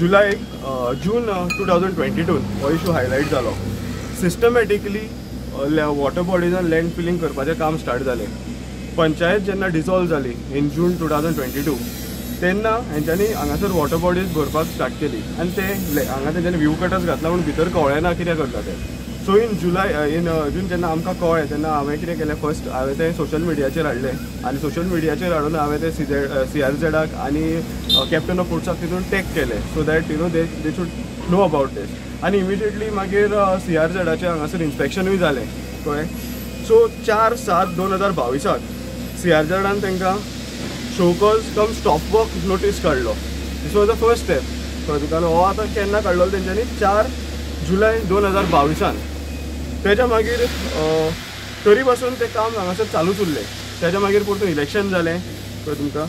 जून 2022 हो issue highlight जालो. Systematically water बॉडीजान land feeling करपाचें काम स्टार्ट जालें. पंचायत जेन्ना डिसॉल्व जाली इन जून 2022 तेन्ना हेंच्यांनी हांगासर वॉटर बॉडीज भरपाक स्टार्ट केली आनी ते हांगा तेंच्यांनी व्यू कटर्स घातला म्हणून भितर कळ्ळेना कितें करता ते. सो इन जून जेन्ना आमकां कळ्ळें तेन्ना हांवें कितें केलें, फर्स्ट हांवें तें सोशल मिडियाचेर हाडलें आनी सोशल मिडियाचेर हाडून हांवें ते CRZाक आनी कॅप्टन ऑफ पोर्ट्साक तितून टॅग केलें so that they should know about this. आनी इमिडिएटली मागीर CRZाचें हांगासर इन्स्पेक्शनूय जालें कळ्ळें. सो 4/7/2022 CRZान तांकां show cause cum stop work notice काडलो. This was the first step कळ्ळें तुका. हो आतां केन्ना काडलो तेंच्यांनी 4 जुलय 2022. तेच्या मागीर तरी पासून ते काम हांगासर चालूच उरलें. तेच्या मागीर परतून इलेक्शन जालें कळ्ळें तुमकां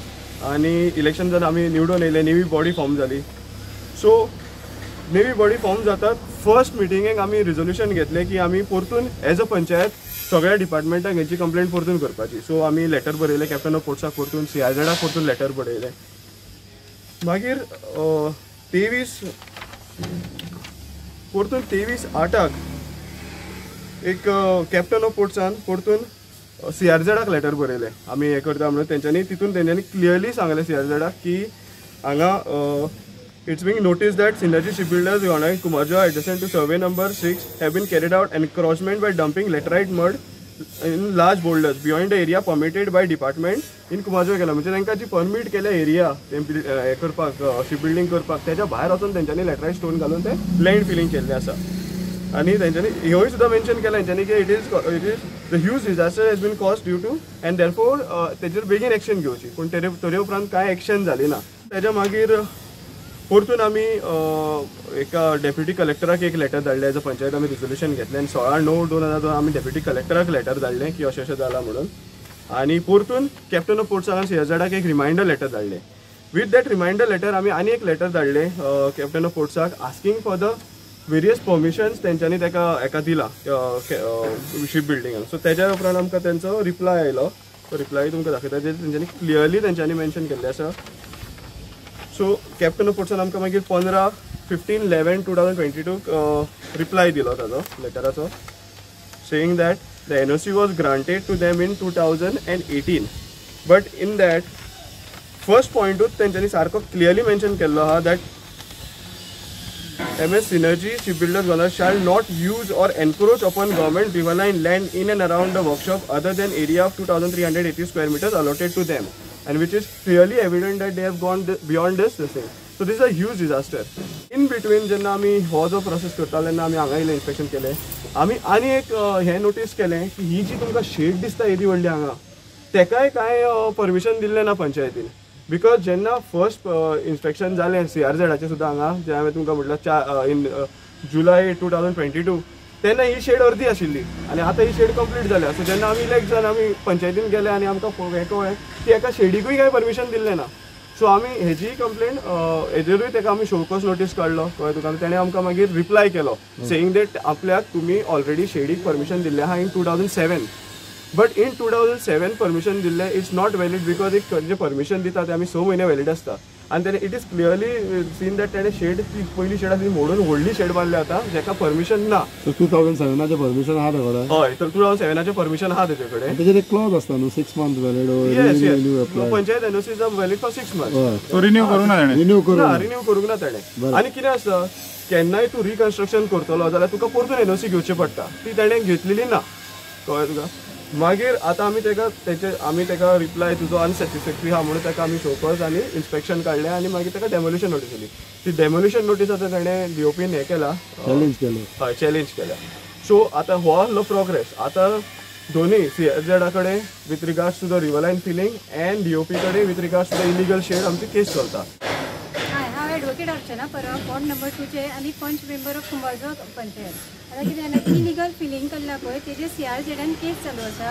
आनी इलेक्शन जावन आमी निवडून येयले, नेवी बॉडी फॉर्म जाली. सो नेवी बॉडी फॉर्म जातात फर्स्ट मिटिंगेक आमी रिजोल्युशन घेतलें की आमी परतून एज अ पंचायत सगळ्या डिपार्टमेंटाक हेची कंप्लेंट परतून करपाची. सो आमी लेटर बरयलें कॅप्टन ऑफ पोर्ट्साक परतून, CRZाक परतून लेटर बरयलें. मागीर 23/8 एक कॅप्टन ऑफ पोर्ट्सान परतून CRZाक लेटर बरयलें आमी हें करता म्हणून. तेंच्यांनी क्लियरली सांगलें CRZाक की हांगा it's being noticed that synergy shipbuilders on Kumarjua adjacent to survey number 6 have been carried out encroachment by dumping laterite mud in large boulders beyond the area permitted by department in Kumarjua केला. म्हणजे तांकां जी permit केल्या area हें करपाक ship building करपाक तेच्या भायर वचून तेंच्यांनी लेटराइट स्टोन घालून ते लँड फिलिंग केल्लें आसा. आनी तेंच्यांनी ह्योय सुद्दां मेन्शन केलां तेंच्यांनी की it is the huge disaster has been cause due to and therefore तेजेर बेगीन एक्शन घेवची. पूण तरे उपरांत कांय एक्शन जाली ना. तेच्या मागीर परतून आमी एका डेप्युटी कलेक्टराक एक लेटर धाडलें एज अ पंचायत. आमी रिजोल्युशन घेतलें आनी 16/9/2002 आमी डेप्युटी कलेक्टराक लेटर धाडलें की अशें जालां म्हणून. आनी परतून कॅप्टन ऑफ पोर्ट्साक CRZाक एक रिमायंडर लेटर धाडलें. वीथ दॅट रिमायंडर लेटर आमी आनी एक लेटर धाडलें कॅप्टन ऑफ पोर्ट्साक asking for the various permissions तेंच्यांनी हेका दिला शिप बिल्डिंगाक. सो तेच्या उपरांत आमकां तेंचो रिप्लाय आयलो. तो रिप्लाय तुमकां दाखयता. तेंच्यांनी क्लियरली तेंच्यांनी मेन्शन केल्लें आसा. सो कॅप्टन ऑफ पोर्ट्सान आमकां मागीर 15/11/2022 रिप्लाय दिलो ताजो लेटराचो, saying that the NOC was granted to them in 2018. But in that first पॉयंटूच तेंच्यांनी सारको क्लियरली मेन्शन केल्लो आहा that MS Synergy Shipbuilders Owners shall not use or encroach upon government riverine land in and around the workshop other than area of 2,380 square meters allotted to them, and which is clearly evident that they have gone beyond this thing. So this is a huge disaster. In between जेन्ना आमी हो जो process करताले तेन्ना आमी हांगा येयलें, inspection केलें. आमी आनी एक हें नोटीस केलें की ही जी तुमकां शेड दिसता येदी व्हडली हांगा तेकाय कांय परमिशन दिल्लें ना पंचायतीन. बिकॉज जेन्ना फर्स्ट इन्स्पेक्शन जालें CRZाचें सुद्दां हांगा जें हांवें तुमकां म्हटलं इन जुलय 2022 तेन्ना ही शेड अर्दी आशिल्ली आनी आतां ही शेड कंप्लीट जाल्या. सो जेन्ना आमी इलेक्ट जावन आमी पंचायतीन गेले आनी आमकां हें कळ्ळें की एका शेडीकूय कांय परमिशन दिल्लें ना. सो आमी हेजी कंप्लेंट हेजेरूय तेका आमी शोकॉज नोटीस काडलो कळ्ळें तुका. तेणें आमकां मागीर रिप्लाय केलो सेयींग दॅट आपल्याक तुमी ऑलरेडी शेडीक परमिशन दिल्लें आहा इन 2007. बट इन 2007 परमिशन दिल्लें इट्स नॉट वॅलीड बिकॉज एक जें परमिशन दिता तें आमी 6 म्हयने वॅलीड आसता. आनी तेणें it is clearly seen that तेणें शेड ती पयली शेड आसली मोडून व्हडली शेड बांदल्या आतां जेका परमिशन ना. 2007 परमिशन आहा तेजे कडेन? हय, तर 2007 परमिशन आहा तेजे कडेन. तेजेर एक क्लॉज आसता न्हू 6 month valid. Panchayat NOC is valid for 6 months. तो रिन्यू करूंक ना तेणें? रिन्यू करूंक ना तेणें. आनी कितें आसता केन्नाय तूं रिकन्स्ट्रक्शन करतलो जाल्यार तुका परतून NOC घेवची पडटा. ती तेणें घेतलेली ना कळ्ळें तुका. मागीर आतां आमी तेका रिप्लाय तुजो अनसॅटिस्फॅक्टरी आहा म्हणून तेका आमी शोकॉज आनी इन्स्पेक्शन काडलें आनी मागीर तेका डेमोलिशन नोटीस दिली. ती डेमोलिशन नोटीस आतां तेणें DOPन हें केला, चॅलेंज केल्या. सो आतां हो आसलो प्रोग्रेस. आतां दोनूय CRZ कडेन with regards to the river line filling and DOP कडेन with regards to the illegal shed आमची केस चलता. Advocate Archana Parab, ward number 2 आनी पंच मेंबर ऑफ कुंभारजुआ पंचायत. आतां कितें जालें, इलिगल फिलिंग केल्ला पळय तेजेर CRZन केस चालू आसा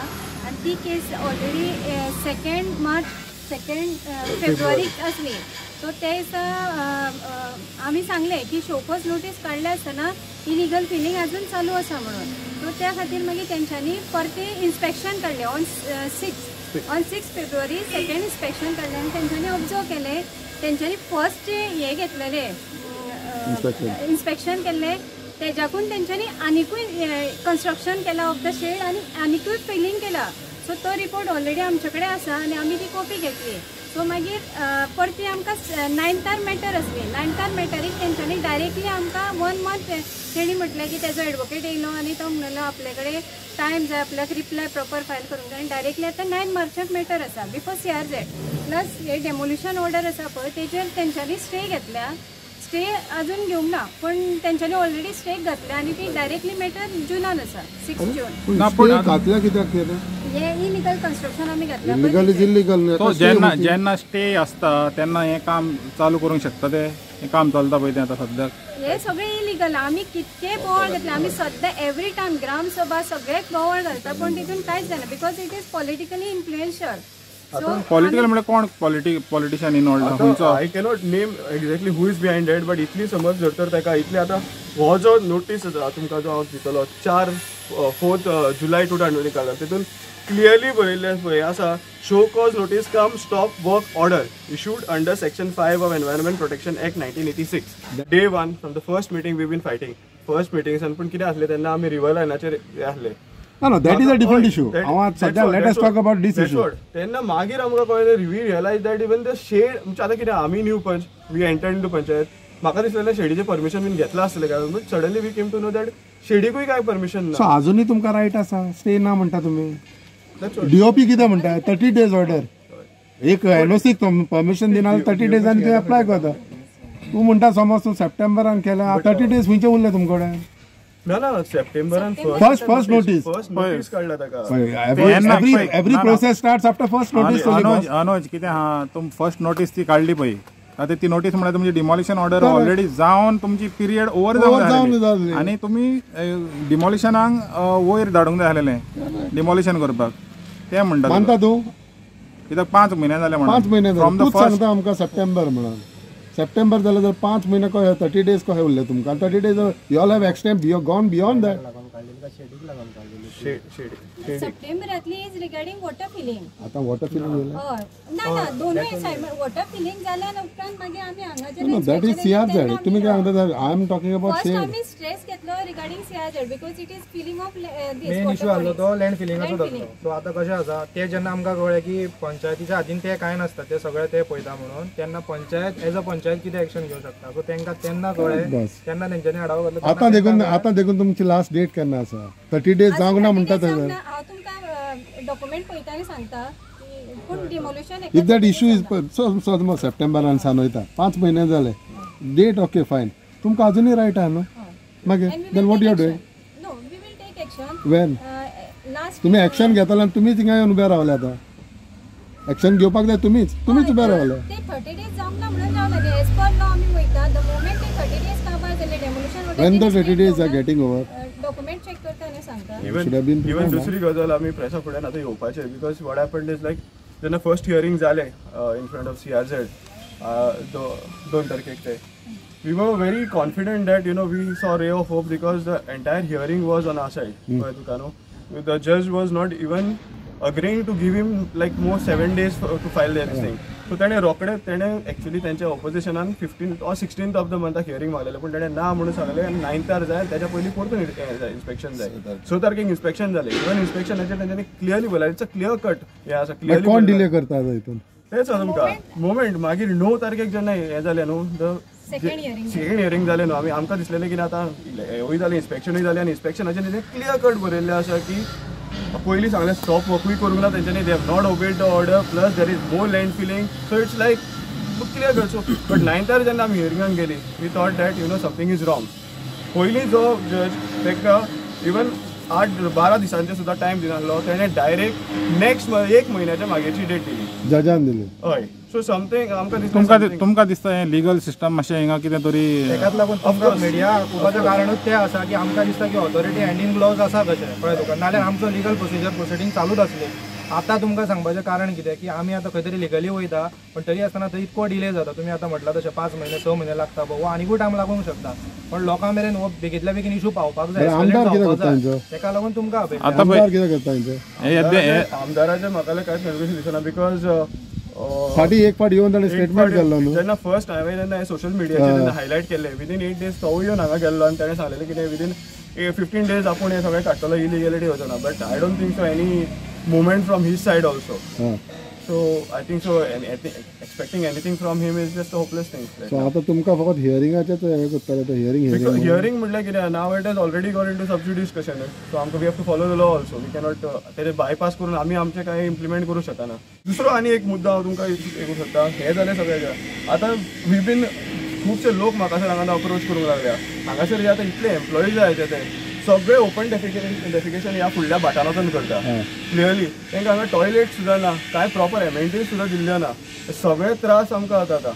आनी ती केस ऑलरेडी 2 फेब्रुवारीक आसली. सो ते दिसा आमी सांगलें की शोकॉज नोटीस काडल्या आसतना इलिगल फिलिंग आजून चालू आसा म्हणून. सो त्या खातीर मागीर तेंच्यांनी परतें इन्स्पेक्शन काडलें ऑन 6 फेब्रुवारी 2nd इन्स्पेक्शन काडलें आनी तेंच्यांनी ऑब्जर्व केलें. तेंच्यांनी फर्स्ट हें घेतलेलें इन्स्पेक्शन केले तेज्याकून तेंच्यांनी आनिकूय कन्स्ट्रक्शन केला ऑफ द शेड आणि आनिकूय फिलिंग केला. सो तो रिपोर्ट ऑलरेडी आमचे कडेन आसा आनी आमी ती कॉपी घेतली. सो मागीर परती आमकां 9th मॅटर आसली. 9th मॅटरीक तेंच्यांनी डायरेक्टली आमकां 1 मंथ तेणी म्हटलें की तेजो एडवोकेट येयलो आनी तो म्हणलो आपले कडेन टायम जाय आपल्याक रिप्लाय प्रॉपर फायल करूंक जाय. आनी डायरेक्टली आतां 9 मार्चाक मॅटर आसा बिफोर CRZ प्लस हे डेमोल्युशन ऑर्डर आसा पळय तेजेर तेंच्यांनी स्टे घेतल्या. स्टे अजून घेवंक ना पण तेंच्यांनी ऑलरेडी स्टे घातल्या आनी ती डायरेक्टली मॅटर जुनान आसा 6 जून. घातल्या कित्याक केलें हे इलिगल कन्स्ट्रक्शन आमी घातल्या. Illegal is illegal. तो जेन्ना स्टे आसता तेन्ना हे काम चालू करूंक शकता ते हे काम चलता पळय तें आतां सद्याक हे सगळे इलिगल. आमी कितके बोवाळ घातले आमी सद्या एवरी टायम ग्रामसभा सगळे बोवाळ घालता पण तितून कांयच जायना because it is politically influential. Political म्हणजे कोण politician involved I cannot name exactly who is behind it but इतली समज जर तर ताका इतली आतां हो जो नोटीस आसा तुमकां जो हांव दितलो 4 जुलय 2020 काडला तितून क्लियरली बरयल्लें आसा show cause notice cum stop work order issued under section 5 of environment protection act 1986. Day 1 from the first meeting we been fighting first मिटिंगसान पण कितें आसलें तेन्ना आमी रिवर लायनाचेर आसले. No, that is a different issue. Let us talk about this issue. तेन्ना मागीर आमकां कळ्ळें we realise that even the shed म्हणजे आतां कितें आमी new panch we entered into panchayat म्हाका दिसलेलें शेडीचें परमिशन बीन घेतलां आसतलें काय but suddenly we came to know that शेडीकूय काय परमिशन ना. सो अजूनही तुमकां रायट आसा स्टे ना म्हणटा तुम्ही. DOP कितें म्हणटा 30 days ऑर्डर. एक NOC परमिशन दिना 30 days ते अप्लाय करता. तूं म्हणटा समज तूं सप्टेंबरान केल्या 30 days खंयचे उरले तुमचे कडेन. ना सप्टेंबरान फर्स्ट नोटीस काडला ताका. Every process starts after first notice. Anuj कितें हा तुम फर्स्ट नोटीस ती काढली पळय आता ती नोटीस म्हणजे तुमची डिमॉलिशन ऑर्डर ऑलरेडी जावन तुमची पिरियड ओवर जावन आनी तुमी डिमॉलिशनाक वयर धाडूंक जाय आसलेलें डिमॉलिशन करपाक ते म्हणटा. मानता तूं कित्याक 5 म्हयने जाले 5 म्हयने फ्रॉम द फर्स्ट आमकां सप्टेंबर म्हणून सप्टेंबर जालें जाल्यार 5 म्हयने कशें 30 days कशें उरले तुमकां 30 days you all have extend gone beyond that. सप्टेंबरातली इज रिगार्डिंग वॉटर फिलिंग. आता वॉटर फिलिंग ना दोनूय वॉटर फिलिंग जाल्या उपरांत मागीर आमी हांगाचे दॅट इज CRZ. तुमी काय म्हणटा I am talking about first आमी स्ट्रेस घेतलो regarding CRZ because it is filling of main issue आसलो तो लँड फिलिंगाचो जातलो. सो आतां कशें आसा ते जेन्ना आमकां कळ्ळें की पंचायतीच्या हातीन ते कांय नासता ते सगळे ते पळयता म्हणून तेन्ना पंचायत एज अ पंचायत कितें एक्शन घेवंक शकता. सो तांकां तेन्ना कळ्ळें तेन्ना तेंच्यांनी आढावो घातलो. आतां देखून तुमची लास्ट डेट केन्ना आसा 30 days जावंक ना म्हणटा ते. हांव तुमकां डॉक्युमेंट पळयता आनी सांगता पूण डिमोल्युशन इफ दॅट इशू इज समज सप्टेंबरान सान वयता 5 म्हयने जाले डेट ओके फायन तुमकां अजुनूय रायट आहा न्हू मागीर then what you doing. No we will take action when last तुमी एक्शन घेतला आनी तुमीच हिंगा येवन उबे रावले. आतां एक्शन घेवपाक जाय तुमीच उबे रावले. ते 30 days जावंक ना म्हणून रावले ते एज पर लॉ आमी वयता द मोमेंट ते 30 days काबार जाले demolition when the 30 days are getting over document check करता आनी सांगता. इवन दुसरी गजाल आमी प्रेसा फुड्यान आतां येवपाचे because what happened is like जेन्ना फर्स्ट हियरींग जालें इन फ्रंट ऑफ CRZ 2 तारखेक ते we were very confident that we saw ray of hope because the entire hearing was on our side. The judge was not even agreeing to give him like more 7 days to file their thing. So तेणे actually त्यांच्या ऑपोजिशनान 15th or 16th of the मंथाक hearing मागलेलें पण तेणे ना म्हणून सांगलें आनी 9th जाय त्याच्या पयलीं परतून इन्स्पेक्शन जाय. 6 तारखेक इन्स्पेक्शन जालें. इवन इन्स्पेक्शनाचेर तेंच्यांनी क्लियरली बरयलें इट्स अ क्लियर कट हे आसा क्लियरली. कोण डिले करता हितून तेच तुमकां मोमेंट मागीर 9 तारखेक जेन्ना हें जालें न्हू द सेकंड हियरिंग जालें न्हू आमकां दिसलेलें की आतां हेवूय जालें इन्स्पेक्शनूय जालें आनी इन्स्पेक्शनाचेर तेणें क्लियर कट बरयल्लें आसा की पयलीं सांगलें स्टॉप वर्कूय करूंक ना तेंच्यांनी they have not obeyed the order plus there is more land filling so it's like clear cut. So but 9th जेन्ना आमी हियरिंगाक गेली we thought that something is wrong. पयलीं जो जज ताका इवन 8-12 दिसांचे सुद्दां टायम दिनासलो तेणें डायरेक्ट नेक्स्ट 1 म्हयन्याच्या मागीरची डेट दिली जजान दिली. हय सो समथींग आमकां तुमकां दिसता हें लिगल सिस्टम मातशें हिंगा कितें तरी ताकाच लागून तुमकां मिडिया खूबाचें कारणूच तें आसा की आमकां दिसता की ऑथॉरिटी हँडींग ग्लोव्ज आसा कशें कळ्ळें तुका नाल्यार आमचो लिगल प्रोसिडींग चालूच आसली. आतां तुमकां सांगपाचें कारण कितें की आमी आतां खंय तरी लिगली वयता पण तरी आसतना थंय इतको डिले जाता. तुमी आतां म्हटलां तशें 5 महिने 6 महिने लागता वो आनीकूय टायम लागूंक शकता पण लोकां मेरेन हो बेगींतल्या बेगीन इशू पावपाक जाय. ताका लागून तुमकां आमदाराचें म्हाका कांयच कन्फ्युजन दिसना बिकॉज फाटी एक फाट येवन ताणें स्टेटमेंट केल्लो न्हू. जेन्ना फर्स्ट हांवें जेन्ना सोशल मिडियाचेर जेन्ना हायलायट केल्लें विदीन 8 days तो येवन हांगा गेल्लो आनी ताणें सांगलेलें कितें विदीन 15 days आपूण हें सगळें काडटलो इलिगॅलिटी वचना. But I don't think so any movement from his side also. So I think so expecting anything from him is just a hopeless thing. So आतां तुमकां फकत हियरिंगाचेच हे करतले ते हियरिंग म्हटल्यार कितें नाव it has already gone into sub discussion. So आमकां we have to follow the law also. We cannot तेजे बायपास करून आमी आमचें कांय इम्प्लिमेंट करूं शकना. दुसरो आनी एक मुद्दो हांव तुमकां करूं सोदता. हें जालें सगळें. आतां वी बीन खुबशे लोक म्हाका हांगा अप्रोच करूंक लागल्या. हांगासर जे आतां इतले एम्प्लॉईज आहात ते सगळे ओपन डेफिकेशन ह्या फुडल्या बाटारांतून करता. क्लियरली तांकां हांगा टॉयलेट सुद्दां ना, कांय प्रॉपर एमेनिटीज सुद्दां दिल्ल्यो ना. सगळे त्रास आमकां जाता आतां.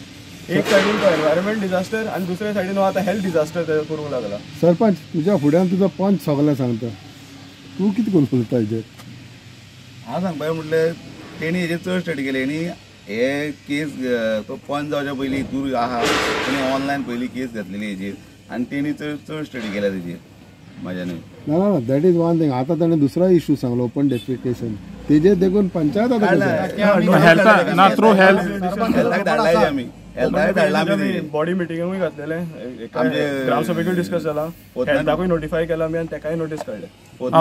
एक सायडीन तो एनवायरमेंट डिजास्टर आनी दुसरे सायडीन हो आतां हेल्थ डिजास्टर करूंक लागला. सरपंच तुज्या फुड्यान तुजो पंच सगळें सांगता, तूं कितें करून सोदता हेजेर? हांव सांगपाचें म्हटल्यार तेणी हेजेर चड स्टडी केली. आनी हे केस तो पंच जावच्या पयलीं हितूर आहा तेणी ऑनलायन पयलीं केस घातलेली हेजेर आनी तेणी चड स्टडी केल्या तेजेर म्हाज्यान. ना दॅट इज वन थिंग. आतां ताणें दुसरो इश्यू सांगलो ओपन डेफिकेशन. तेजेर देखून पंचायत थ्रू हेल्थ धाडलाय आमी. बॉडी मिटिंगूय घातलेले, ग्रामसभेकूय डिस्कस जाला, हेल्थाकूय नोटिफाय केला आमी आनी तेकाय नोटीस काडले.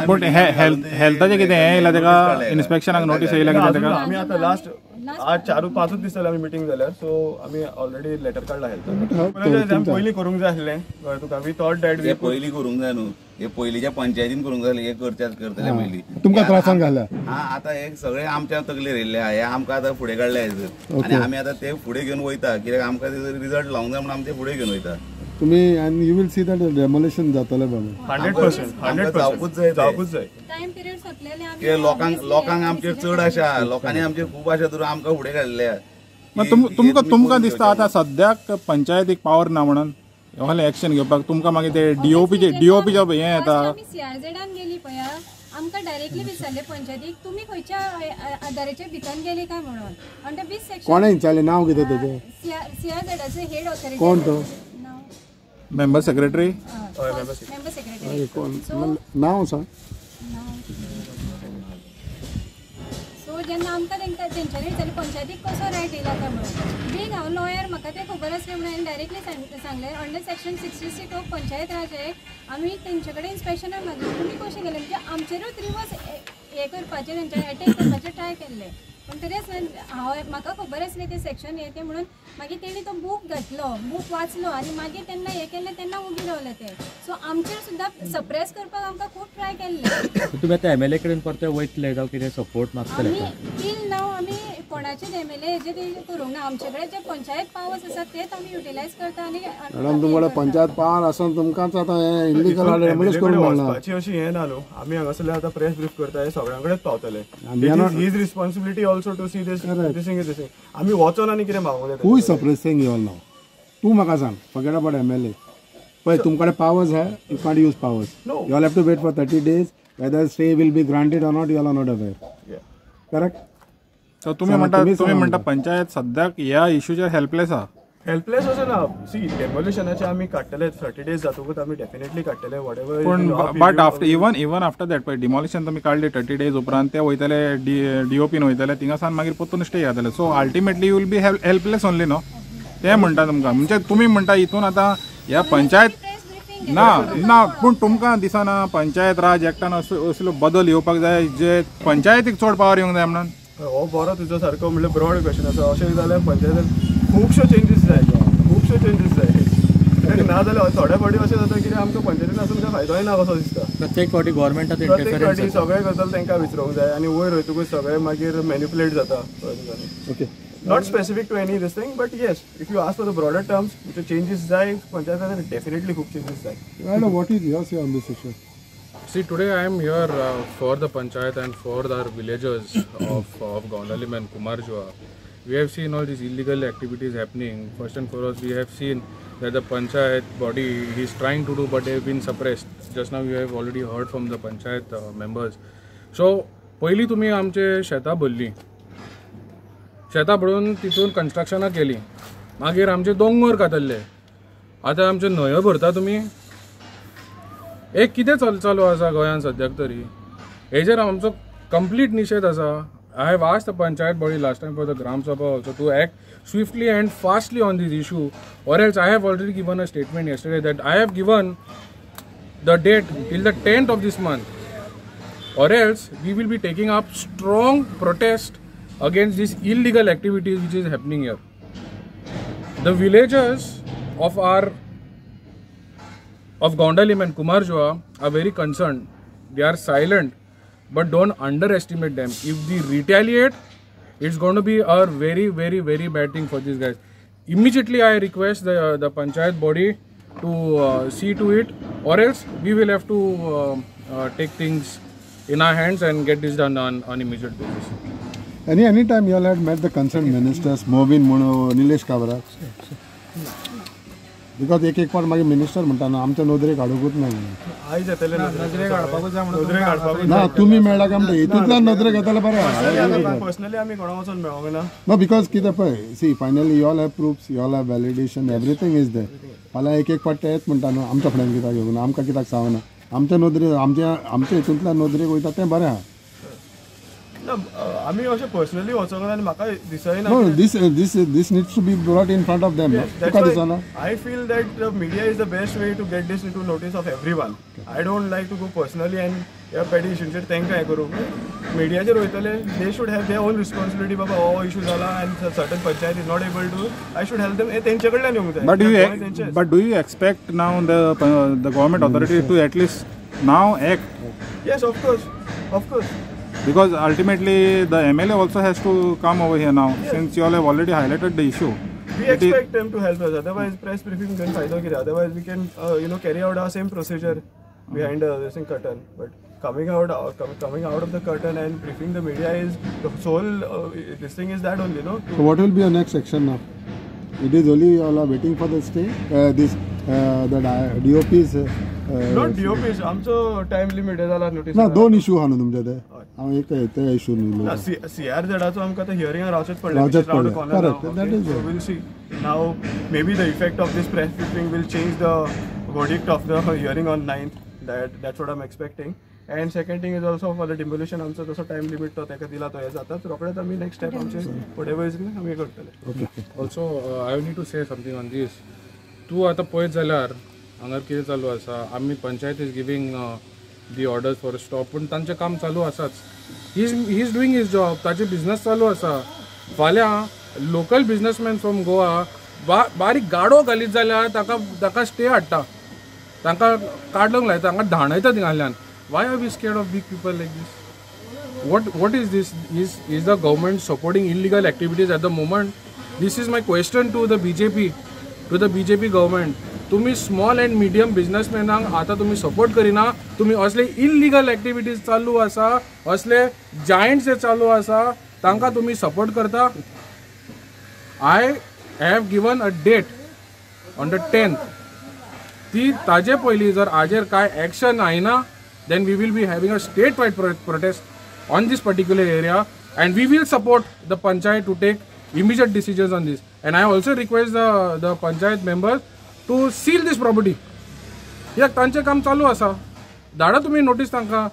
बट हेल्थाचें कितें हें येयला तेका इन्स्पेक्शनाक नोटीस येयला कितें तेका? आमी आतां लास्ट आज 4-5 दीस जाले आमी मिटींग जाल्यार. सो आमी ऑलरेडी लेटर काडला हेल्थ. पयलीं करूंक जाय आसलें कळ्ळें तुका. वी थॉट दॅट वी पयलीं करूंक जाय न्हू. हे पयलींच्या पंचायतीन करूंक जाय. हे करतले पयलीं तुमकां त्रासान घाल्या. आतां हे सगळे आमच्या तकलेर येयल्ले आहा. हे आमकां आतां फुडें काडले हेजेर आनी आमी आतां ते फुडें घेवन वयता. कित्याक आमकां तेजो रिजल्ट लावंक जाय म्हणून आमी ते फुडें घेवन वयता. तुम्ही आणि you will see that demolition जातले बाबा. 100% जावपूच जाय. टाइम पिरियड सोंपलेले आमी कित्याक लोकांक आमचेर चड आशा, लोकांनी आमचेर खूब आशा धरून आमकां फुडें काडल्या. तुमकां दिसता आतां सद्याक पंचायतीक पावर ना म्हणून व्हडलें एक्शन घेवपाक? तुमकां मागीर ते डीओपीचे हें येता. आमी सीआरझेडान गेली पळय, आमकां डायरेक्टली विचारले पंचायतीक तुमी खंयच्या आदाराच्या भितर गेले काय म्हणून. आनी ते 20 सेक्शन कोणे विचारलें? नांव कितें तेजें? सीआरझेडाचे हेड ऑथॉरिटी. कोण तो? Member secretary. Member secretary. कोण नांव सांग. सो जेन्ना आमकां तेंच्यांनी विचारलें पंचायतीक कसो रायट येयला काय म्हणून. बींग हांव लॉयर म्हाका तें खबर आसलें म्हणून हांवें डायरेक्टली सांगलें under section 66 of panchayat Raj act आमी तेंचे कडेन इन्स्पेक्शनाक मागलें. तुमी कशें गेले म्हणजे आमचेरूच रिवर्स हें करपाचें तेंच्यांनी अटॅक करपाचें ट्राय केल्लें. पण तरी म्हाका खबर आसलें तें सेक्शन यें तें म्हणून मागीर तेणी तो बूक घातलो, बूक वाचलो आनी मागीर तेन्ना हें केलें तेन्ना उबी रावलें ते. सो आमचेर सुद्दां सप्रेस करपाक आमकां खूब ट्राय केल्लें. तुमी आतां एमएलए कडेन परते वयतले जावं कितें सपोर्ट मागतले? आमी टील नाव आमी कोणाचेच एमएलए हेजे करूंक ना. आमचे कडेन जे पंचायत पावर्स आसात तेच आमी युटिलायज करता. आनी मॅडम तुमकडे पंचायत पावर आसून तुमकांच आतां हें इल्लीगल डेमोलिश करूंक मेळना. अशी हें ना न्हू. आमी हांगासर आतां प्रेस ब्रीफ करता, हे सगळ्यां कडेन पावतले. His responsibility also to see this thing. आमी वचोन आनी कितें मागूंक जाय? हू इज सप्रेसिंग युअर नाव? तूं म्हाका सांग. Forget about MLA. पळय तुमकडे पावर्स आहा, you can't use powers. You all have to wait for 30 days whether stay will be granted or not. You all are not aware. Correct? So तुम्ही म्हणटा पंचायत सद्याक ह्या इश्यूचेर हेल्पलेस आहा. हेल्पलेस असं ना. सी डेमोलिशनाचे आमी काडटले 30 days जातकूच आमी डेफिनेटली काडटले वॉटेवर. पण but after even after that पळय डिमॉलिशन तुमी काडले 30 days उपरांत ते वयतले डीओपीन वयतले थिंगासान मागीर परतून स्टे जातले. So ultimately you will be helpless only न्हू. ते म्हणटा तुमकां. म्हणजे तुमी म्हणटा हितून आतां ह्या पंचायत ना पूण तुमकां दिसना पंचायत राज एक्टान असलो बदल येवपाक जाय जे पंचायतीक चड पावर येवंक जाय म्हणून? हो बरो तुजो सारको म्हणल्यार ब्रॉड क्वेश्चन आसा. अशें जाल्यार पंचायतीन खुबश्यो चेंजीस जाय. ना जाल्यार थोड्या फावटी अशें जाता की आमकां पंचायतीन आसून काय फायदोय ना कसो दिसता. प्रत्येक फावटी गव्हर्मेंटात प्रत्येक फावटी सगळे गजाल तांकां विचारूंक जाय आनी वयर वयतकूच सगळे मागीर मॅन्युपुलेट जाता. Okay. Not specific to any this thing, but yes, if you ask for the broader terms, which changes जाय पंचायत definitely खूब changes जाय. What is your say on this issue? See, today I am here for the panchayat and for our villagers of Gondalim and Kumarjua. We have seen all these illegal activities happening. First and foremost, we have seen that the panchayat body is trying to do, but they have been suppressed. Just now, you have already heard from the panchayat members. So, पहिली तुम्ही आमचे शेतां भरली, शेतां भरून तितून कन्स्ट्रक्शनां केली, मागीर आमचे दोंगर कातरले, आतां आमचे न्हंयो भरता तुम्ही. एक कितें चालू आसा गोंयांत सद्याक तरी हेजेर आमचो कंप्लीट निशेध आसा. I have asked the Panchayat body last time for the Gram Sabha also to act swiftly and fastly on this issue, or else I have already given a statement yesterday that I have given the date till the 10th of this month, or else we will be taking up strong protest against these illegal activities which is happening here. The villagers of Gaundalim and Kumarjua are very concerned. They are silent, but don't underestimate them. If they retaliate, it's going to be a very, very, very bad thing for these guys. Immediately, I request the Panchayat body to see to it, or else we will have to take things in our hands and get this done on immediate basis. Any time you all had met the concerned ministers, Mobin Muno, Nilesh Kabra? Because एक पार मागे minister म्हणटा ना आमच्या नोदरेक हाडूकूच ना आयज येतले नजरेक हाडपाकूच जाय म्हणून नजरेक हाडपाकूच ना तुमी मेळ्ळा काय म्हणटा हितूंतल्यान नजरेक येताले बरें पर्सनली आमी कोणा वचून मेळोंक ना नो बिकॉज कितें पळय सी finally you all have proofs you all have validation everything is there फाल्यां एक पाट येत म्हणटा न्हू आमच्या फुड्यान कित्याक येवंक ना आमकां कित्याक सांगना आमच्या नोदरेक आमच्या हितूंतल्यान नोदरेक वयता तें बरें आहा ना आमी अशें पर्सनली वचोंक ना आनी म्हाका दिसयना No, this needs to be brought in front of them. That's why I feel that the media is the best way to get this into notice of everyone. I don't like to go personally and ह्या petty issues तांकां हें करूंक मिडियाचेर वयतले they should have their own responsibility बाबा हो issue जाला and certain panchayat is not able to I should help them हे तेंचे कडल्यान येवंक जाय But do you expect now the government authority to at least now act? Yes, of course. Because ultimately the MLA also has to come over here now, since you all have already highlighted the issue. We expect them to help us. Otherwise, press briefing then fayda kya? Otherwise, we can carry out our same procedure behind this curtain. But coming out of the curtain and briefing the media is the sole. This thing is that only, no? So what will be your next action now? It is only you all are waiting for the stay. The DOP's. Not DOP's. आमचो time limit जाला notice. ना दोन issue हा न्हू तुमचे ते हांव एक ते इशू न्हू CRZडाचो आमकां आतां हियरिंग रावचेच पडलें correct that is we'll see now maybe the effect of this press briefing will change the verdict of the hearing on 9th. That's what I'm expecting. And second thing is also for the demolition आमचो तसो time limit तो तेका दिला तो हे जाता रोखडेच आमी next step आमचे whatever is आमी हे करतले. Also, I need to say something on this. तूं आतां पळयत जाल्यार हांगा कितें चालू आसा आमी panchayat is giving the orders for stop पूण तांचें काम चालू आसाच he is doing his job ताचे बिझनस चालू आसा फाल्यां लोकल बिझनसमॅन फ्रॉम गोवा बारीक गाडो घालीत जाल्यार ताका स्टे हाडटा तांकां काडूंक लायता तांकां धांडयता थिंगाल्यान why are we scared of big people like this what is this is the government supporting illegal activities at the moment? This is my question to the BJP government. तुम्ही स्मॉल अँड मिडियम बिझनेसमॅनांक आता तुम्ही support Kareena तुम्ही असले illegal activities चालू आसा असले giants जे चालू आसा तांकां तुम्ही सपोर्ट करता I have given a date on the 10th ती ताजे पयलीं जर हाजेर काय एक्शन आयना then we will be having a state wide protest on this particular area and we will support the panchayat to take immediate decisions on this and I also request the panchayat members to seal this property. Yeah, तांचे काम चालू आसा धाडा तुम्ही notice तांकां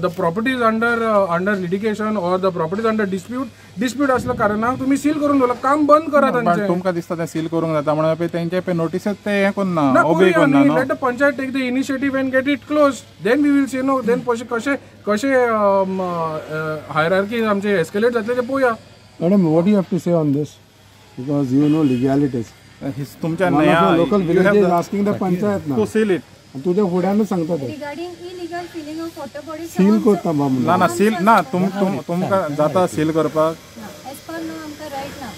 the property is under litigation or the property is under dispute असल्या कारणाक तुम्ही सील करून दवरला काम बंद करा तांचे तुमकां दिसता ते सील करून जाता म्हणून तेंचे पे नोटीस ते हे कोन्ना ओबे कोन्ना no let the panchayat take the initiative and get it closed then we will say no then कशे हायरार्की आमचे एस्केलेट जातले ते पळोवया. Madam, what do you have to say on this? Because you know legalities. तुमच्या local village is asking the panchayat now to seal it. आणि तुझ्या फुड्यानच सांगता ते regarding illegal filling of water bodies seal करता बाबू ना सील ना तुमकां जाता सील करपाक एज पर नो आमकां रायट ना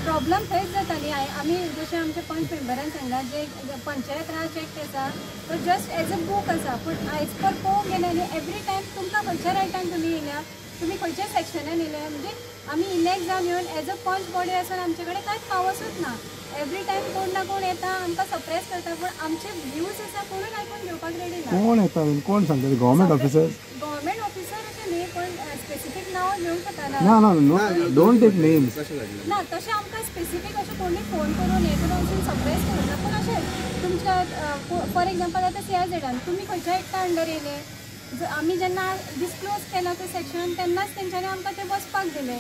प्रॉब्लम थंयच जाता न्ही आमी जशें आमच्या पंच मेंबरान सांगला जे पंचायत राज एक्ट आसा तो जस्ट एज अ बूक आसा पूण एज पर पळोवंक गेले न्ही एवरी टायम तुमकां खंयच्या रायटान तुमी येयल्या तुम्ही खंयच्या सेक्शनान येयल्या म्हणजे आमी इलेक्ट जावन येवन एज अ पंच बॉडी आसून आमचे कडेन कांयच पावर्सूच ना एवरी टायम कोण ना कोण येता आमकां सप्रेस करता पूण आमचे व्ह्यूज आसा कोणूच आयकून घेवपाक रेडी ना कोण येता कोण सांगता गव्हर्मेंट ऑफिसर अशें न्ही पण स्पेसिफीक नांव घेवंक शकना ना डोंट टेक नेम्स ना तशें आमकां स्पेसिफीक अशें कोणी फोन करून हे करून वचून सप्रेस करता पूण अशें तुमच्या फॉर एक्झाम्पल आतां CRZडान तुमी खंयच्या एक्टा अंडर येयले आमी जेन्ना डिस्क्लोज केलो ते सेक्शन तेन्नाच तेंच्यांनी आमकां ते बसपाक दिले.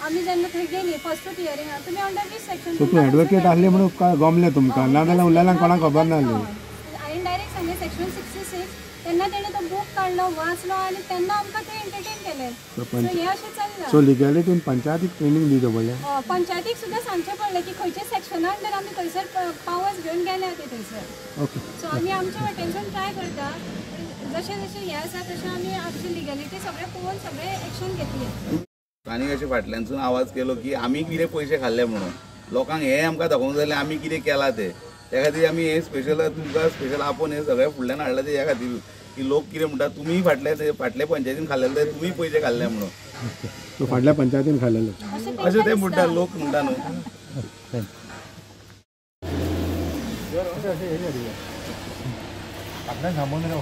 आमी जेन्ना थंय गेली फर्स्ट हियरिंगाक तुमी अंडर वीच सेक्शन. सो तूं एडवोकेट आसली म्हणून काय गमलें तुमकां, नाजाल्यार उरलेल्यांक कोणाक खबर नासली. हांवें डायरेक्ट सांगलें सेक्शन 66 तेन्ना तेणें तो बूक काडलो वाचलो आनी तेन्ना आमकां ते एंटरटेन केलें. सो हें अशें चल्लां. सो लिगॅलिटीन पंचायतीक ट्रेनिंग दिवचें पडलें. पंचायतीक सुद्दां सांगचें पडलें की खंयच्या सेक्शना अंडर आमी खंयसर पावर्स घेवन गेल्या ते थंयसर. ओके. सो आमी आमच्या वाटेनसून ट्राय करता जशें जशें हें आसा तशें आमी आमची लिगॅलिटी सगळें पळोवन सगळें एक्शन घेतली. आनी अशें फाटल्यानसून आवाज केलो की आमी कितें पयशे खाल्ले म्हणून लोकांक हें आमकां दाखोवंक जाय आमी कितें केलां तें. त्या खातीर आमी हे स्पेशल तुमकां स्पेशल आपोवन हे सगळें फुडल्यान हाडलां ते ह्या खातीर की लोक कितें म्हणटा तुमी फाटल्या पंचायतीन खाल्लेले ते तुमी पयशे खाल्ले म्हणून. सो फाटल्या पंचायतीन खाल्लेले अशें ते म्हणटा लोक म्हणटा न्हू. फाटल्यान थांबून राव.